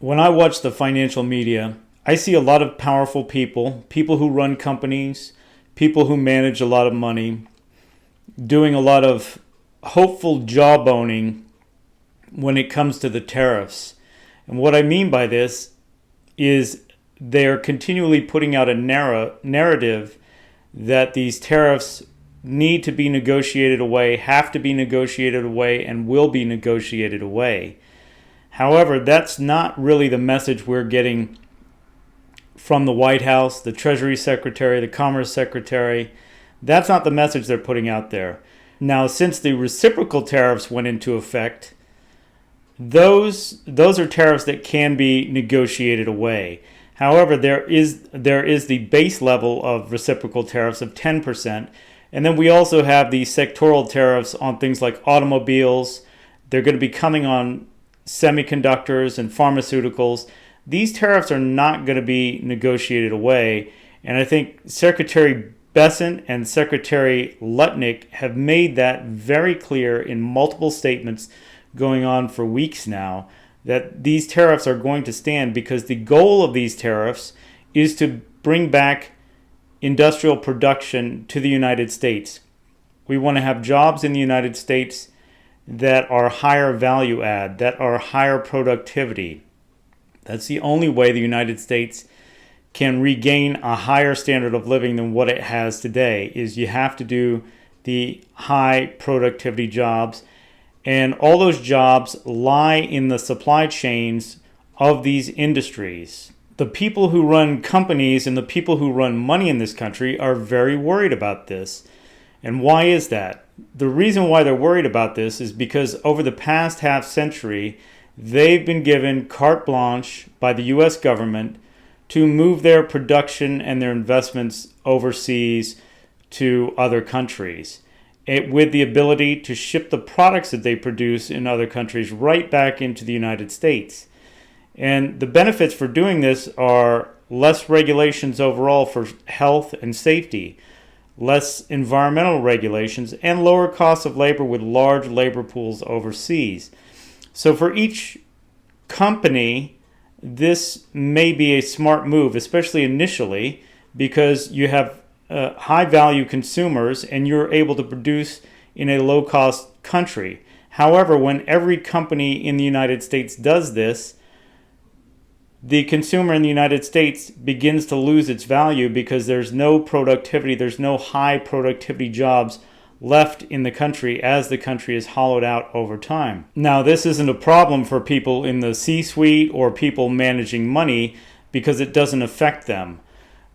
When I watch the financial media, I see a lot of powerful people, people who run companies, people who manage a lot of money, doing a lot of hopeful jawboning when it comes to the tariffs. And what I mean by this is they're continually putting out a narrative that these tariffs need to be negotiated away, have to be negotiated away, and will be negotiated away. However, that's not really the message we're getting from the White House, the Treasury Secretary, the Commerce Secretary. That's not the message they're putting out there. Now, since the reciprocal tariffs went into effect, those are tariffs that can be negotiated away. However, there is the base level of reciprocal tariffs of 10%, and then we also have the sectoral tariffs on things like automobiles. They're going to be coming on semiconductors and pharmaceuticals. These tariffs are not going to be negotiated away, and I think Secretary Bessent and Secretary Lutnick have made that very clear in multiple statements going on for weeks now, that these tariffs are going to stand because the goal of these tariffs is to bring back industrial production to the United States. We want to have jobs in the United States that are higher value add, that are higher productivity. That's the only way the United States can regain a higher standard of living than what it has today, is you have to do the high productivity jobs. And all those jobs lie in the supply chains of these industries. The people who run companies and the people who run money in this country are very worried about this. And why is that? The reason why they're worried about this is because over the past half century, they've been given carte blanche by the U.S. government to move their production and their investments overseas to other countries, with the ability to ship the products that they produce in other countries right back into the United States. And the benefits for doing this are less regulations overall for health and safety, less environmental regulations, and lower costs of labor with large labor pools overseas. So for each company, this may be a smart move, especially initially, because you have high value consumers and you're able to produce in a low cost country. However, when every company in the United States does this, the consumer in the United States begins to lose its value because there's no productivity, there's no high productivity jobs left in the country as the country is hollowed out over time. Now, this isn't a problem for people in the C-suite or people managing money because it doesn't affect them.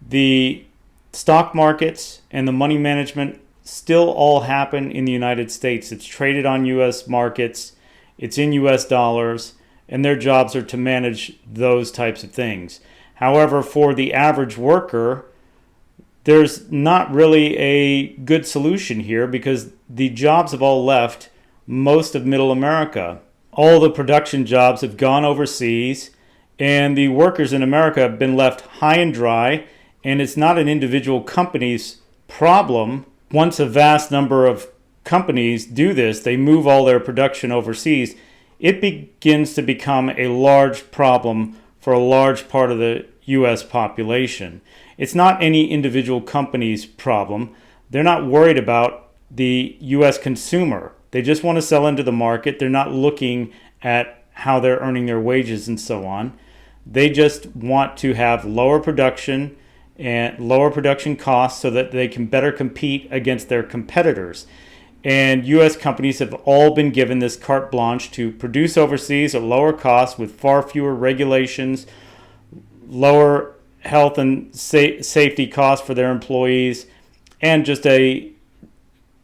The stock markets and the money management still all happen in the United States. It's traded on U.S. markets, it's in U.S. dollars, and their jobs are to manage those types of things. However, for the average worker, there's not really a good solution here because the jobs have all left most of Middle America. All the production jobs have gone overseas, and the workers in America have been left high and dry, and it's not an individual company's problem. Once a vast number of companies do this, they move all their production overseas, it begins to become a large problem for a large part of the U.S. population. It's not any individual company's problem. They're not worried about the U.S. consumer. They just want to sell into the market. They're not looking at how they're earning their wages and so on. They just want to have lower production and lower production costs so that they can better compete against their competitors. And U.S. companies have all been given this carte blanche to produce overseas at lower costs with far fewer regulations, lower health and safety costs for their employees, and just a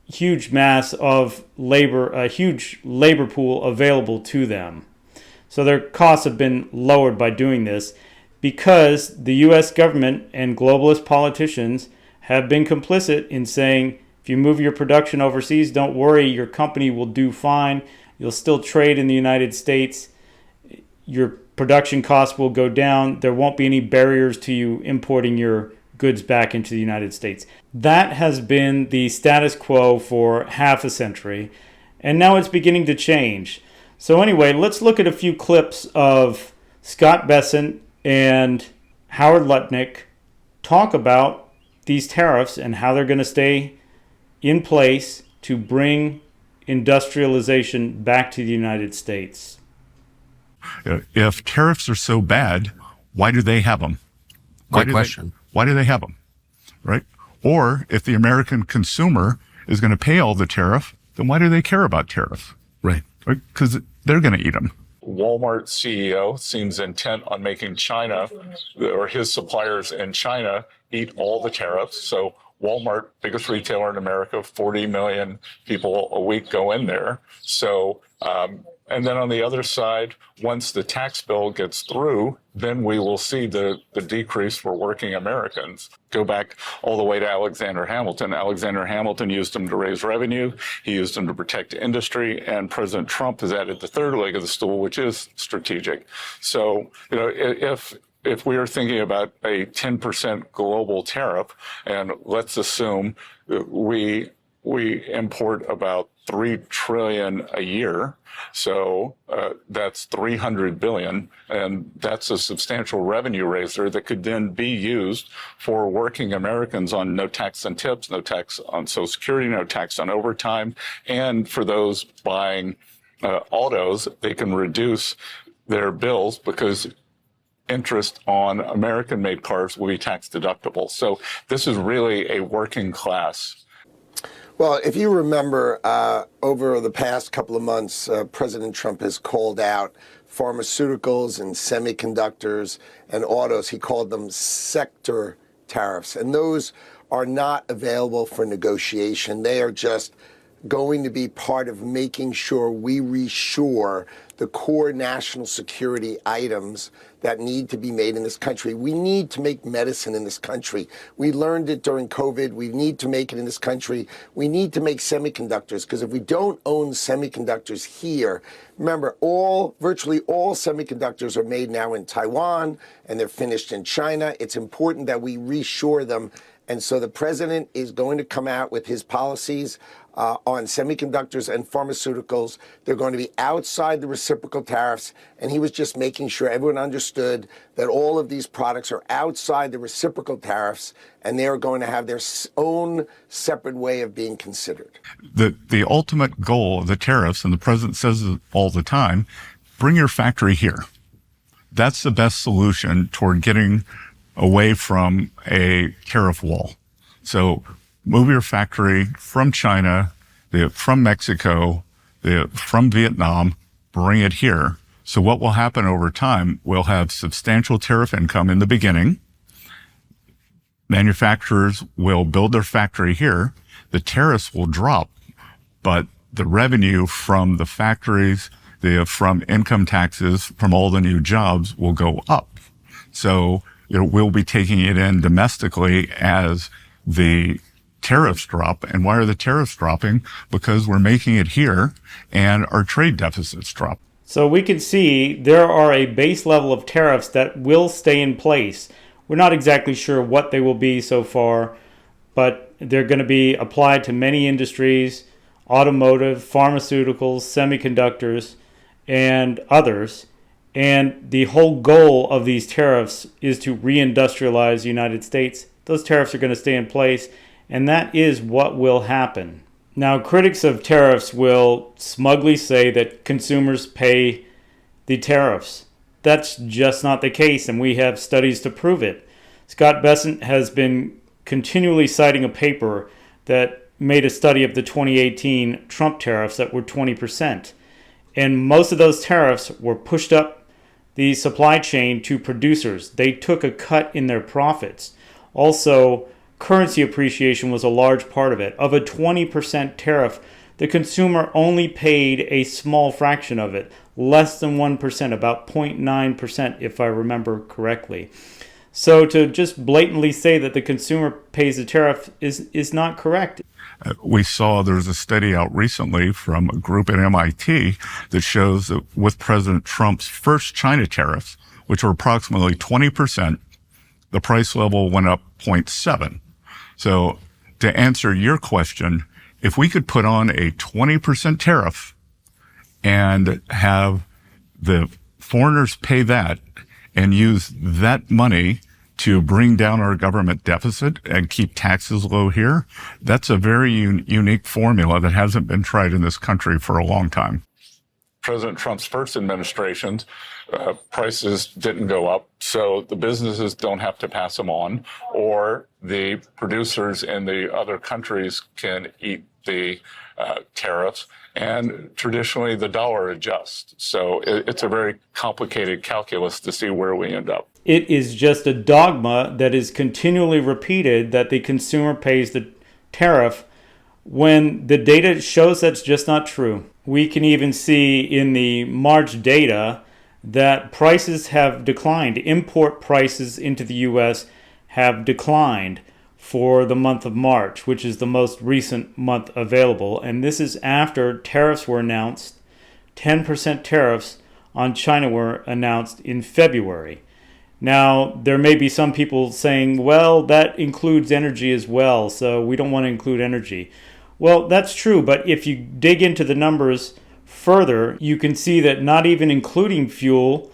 huge mass of labor, a huge labor pool available to them. So their costs have been lowered by doing this because the U.S. government and globalist politicians have been complicit in saying, if you move your production overseas, don't worry, your company will do fine. You'll still trade in the United States. Your production costs will go down. There won't be any barriers to you importing your goods back into the United States. That has been the status quo for half a century, and now it's beginning to change. So anyway, let's look at a few clips of Scott Bessent and Howard Lutnick talk about these tariffs and how they're going to stay in place to bring industrialization back to the United States. If tariffs are so bad, why do they have them? Great question. Why do they have them, right? Or if the American consumer is going to pay all the tariff, then why do they care about tariff? Right. Because they're going to eat them. Walmart CEO seems intent on making China or his suppliers in China eat all the tariffs. So Walmart, biggest retailer in America, 40 million people a week go in there. So, and then on the other side, once the tax bill gets through, then we will see the decrease for working Americans. Go back all the way to Alexander Hamilton. Alexander Hamilton used them to raise revenue. He used them to protect industry. And President Trump has added the third leg of the stool, which is strategic. So, if we are thinking about a 10% global tariff, and let's assume that we import about $3 trillion a year, so that's 300 billion, and that's a substantial revenue raiser that could then be used for working Americans on no tax on tips, no tax on Social Security, no tax on overtime, and for those buying autos, they can reduce their bills because interest on American-made cars will be tax deductible. So this is really a working class. Well, if you remember, over the past couple of months, President Trump has called out pharmaceuticals and semiconductors and autos. He called them sector tariffs, and those are not available for negotiation. They are just going to be part of making sure we reshore the core national security items that need to be made in this country. We need to make medicine in this country. We learned it during COVID. We need to make it in this country. We need to make semiconductors, because if we don't own semiconductors here, remember, virtually all semiconductors are made now in Taiwan and they're finished in China. It's important that we reshore them. And so the president is going to come out with his policies on semiconductors and pharmaceuticals. They're going to be outside the reciprocal tariffs. And he was just making sure everyone understood that all of these products are outside the reciprocal tariffs, and they're going to have their own separate way of being considered. The ultimate goal of the tariffs, and the president says it all the time, bring your factory here. That's the best solution toward getting away from a tariff wall. So move your factory from China, from Mexico, from Vietnam, bring it here. So what will happen over time, we'll have substantial tariff income in the beginning. Manufacturers will build their factory here. The tariffs will drop, but the revenue from the factories, from income taxes, from all the new jobs will go up. So we'll be taking it in domestically as the tariffs drop. And why are the tariffs dropping? Because we're making it here and our trade deficits drop. So we can see there are a base level of tariffs that will stay in place. We're not exactly sure what they will be so far, but they're going to be applied to many industries: automotive, pharmaceuticals, semiconductors, and others. And the whole goal of these tariffs is to re-industrialize the United States. Those tariffs are going to stay in place, and that is what will happen. Now, critics of tariffs will smugly say that consumers pay the tariffs. That's just not the case, and we have studies to prove it. Scott Bessent has been continually citing a paper that made a study of the 2018 Trump tariffs that were 20%. And most of those tariffs were pushed up the supply chain to producers. They took a cut in their profits. Also, currency appreciation was a large part of it. Of a 20% tariff, the consumer only paid a small fraction of it, less than 1%, about 0.9% if I remember correctly. So to just blatantly say that the consumer pays the tariff is not correct. We saw there's a study out recently from a group at MIT that shows that with President Trump's first China tariffs, which were approximately 20%, the price level went up 0.7. So to answer your question, if we could put on a 20% tariff and have the foreigners pay that and use that money to bring down our government deficit and keep taxes low here, that's a very unique formula that hasn't been tried in this country for a long time. President Trump's first administration, prices didn't go up, so the businesses don't have to pass them on, or the producers in the other countries can eat the tariffs, and traditionally the dollar adjusts. So it's a very complicated calculus to see where we end up. It is just a dogma that is continually repeated that the consumer pays the tariff when the data shows that's just not true. We can even see in the March data that prices have declined. Import prices into the U.S. have declined for the month of March, which is the most recent month available. And this is after tariffs were announced. 10% tariffs on China were announced in February. Now, there may be some people saying, well, that includes energy as well, so we don't want to include energy. Well, that's true, but if you dig into the numbers further, you can see that not even including fuel,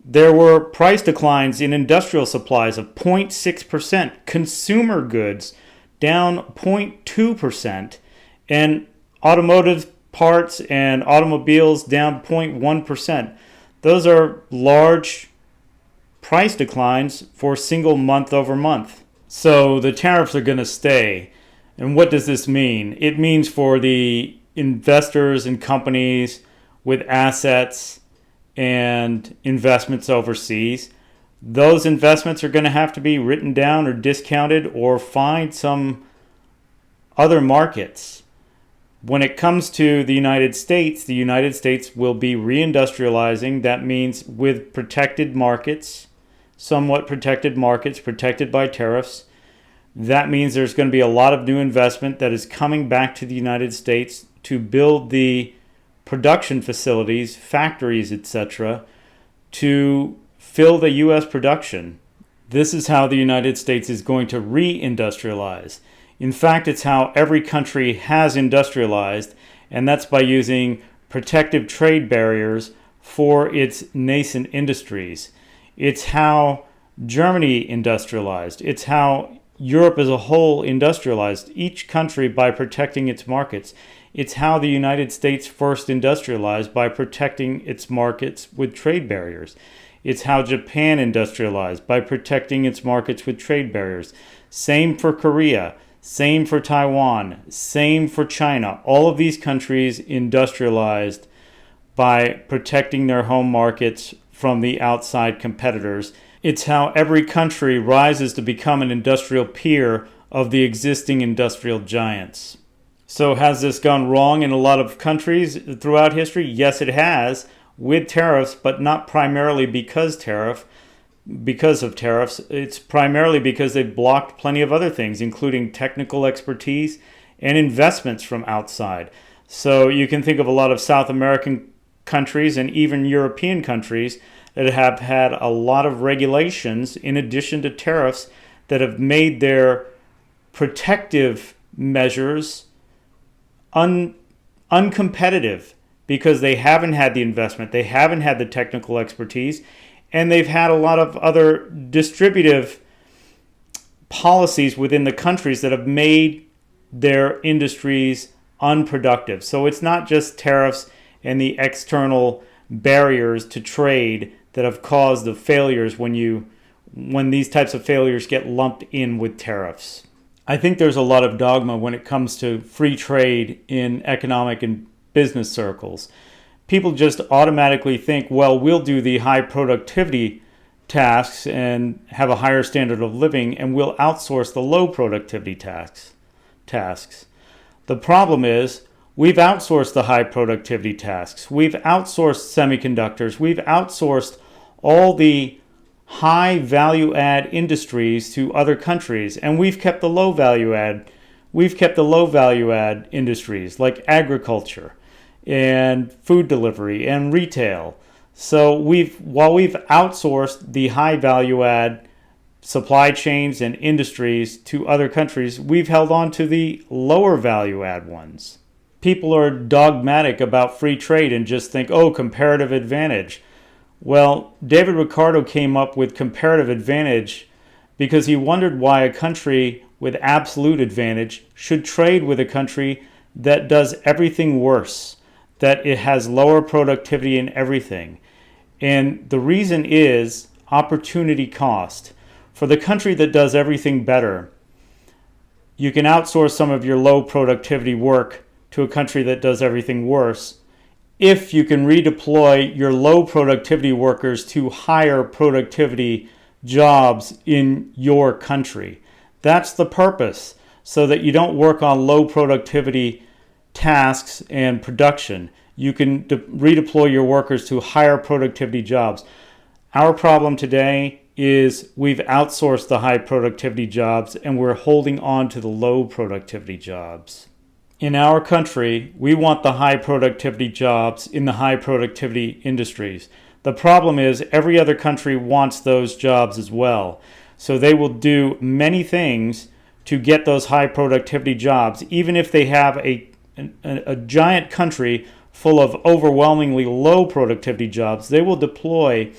there were price declines in industrial supplies of 0.6%, consumer goods down 0.2%, and automotive parts and automobiles down 0.1%. Those are large price declines for single month over month. So the tariffs are going to stay. And what does this mean? It means for the investors and companies with assets and investments overseas, those investments are going to have to be written down or discounted or find some other markets. When it comes to the United States will be reindustrializing. That means with protected markets, somewhat protected markets, protected by tariffs. That means there's going to be a lot of new investment that is coming back to the United States to build the production facilities, factories, etc., to fill the U.S. production. This is how the United States is going to re-industrialize. In fact, it's how every country has industrialized, and that's by using protective trade barriers for its nascent industries. It's how Germany industrialized. It's how Europe as a whole industrialized, each country by protecting its markets. It's how the United States first industrialized, by protecting its markets with trade barriers. It's how Japan industrialized, by protecting its markets with trade barriers. Same for Korea, same for Taiwan, same for China. All of these countries industrialized by protecting their home markets from the outside competitors. It's how every country rises to become an industrial peer of the existing industrial giants. So has this gone wrong in a lot of countries throughout history? Yes, it has, with tariffs, but not primarily because of tariffs. It's primarily because they've blocked plenty of other things, including technical expertise and investments from outside. So you can think of a lot of South American countries and even European countries that have had a lot of regulations in addition to tariffs that have made their protective measures uncompetitive because they haven't had the investment, they haven't had the technical expertise, and they've had a lot of other distributive policies within the countries that have made their industries unproductive. So it's not just tariffs and the external barriers to trade that have caused the failures when these types of failures get lumped in with tariffs. I think there's a lot of dogma when it comes to free trade in economic and business circles. People just automatically think, well, we'll do the high productivity tasks and have a higher standard of living, and we'll outsource the low productivity tasks. The problem is, we've outsourced the high productivity tasks. We've outsourced semiconductors. We've outsourced all the high value add industries to other countries, and we've kept the low value add industries like agriculture and food delivery and retail. So while we've outsourced the high value add supply chains and industries to other countries, we've held on to the lower value add ones. People are dogmatic about free trade and just think, oh, comparative advantage. Well, David Ricardo came up with comparative advantage because he wondered why a country with absolute advantage should trade with a country that does everything worse, that it has lower productivity in everything. And the reason is opportunity cost. For the country that does everything better, you can outsource some of your low productivity work to a country that does everything worse if you can redeploy your low productivity workers to higher productivity jobs in your country. That's the purpose, so that you don't work on low productivity tasks and production. You can redeploy your workers to higher productivity jobs. Our problem today is we've outsourced the high productivity jobs and we're holding on to the low productivity jobs. In our country, we want the high productivity jobs in the high productivity industries. The problem is every other country wants those jobs as well. So they will do many things to get those high productivity jobs, even if they have a giant country full of overwhelmingly low productivity jobs. They will deploy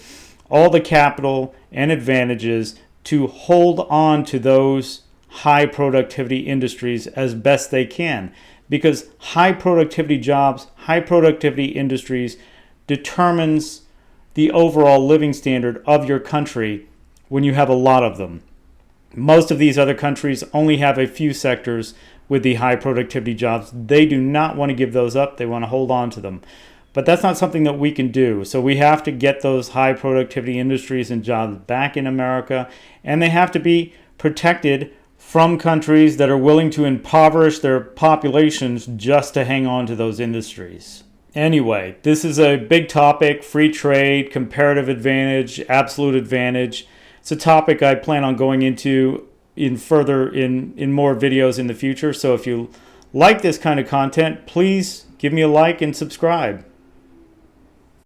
all the capital and advantages to hold on to those high productivity industries as best they can, because high productivity jobs, high productivity industries determines the overall living standard of your country when you have a lot of them. Most of these other countries only have a few sectors with the high productivity jobs. They do not want to give those up. They want to hold on to them. But that's not something that we can do. So we have to get those high productivity industries and jobs back in America, and they have to be protected from countries that are willing to impoverish their populations just to hang on to those industries. Anyway, this is a big topic: free trade, comparative advantage, absolute advantage. It's a topic I plan on going into in more videos in the future. So if you like this kind of content, please give me a like and subscribe.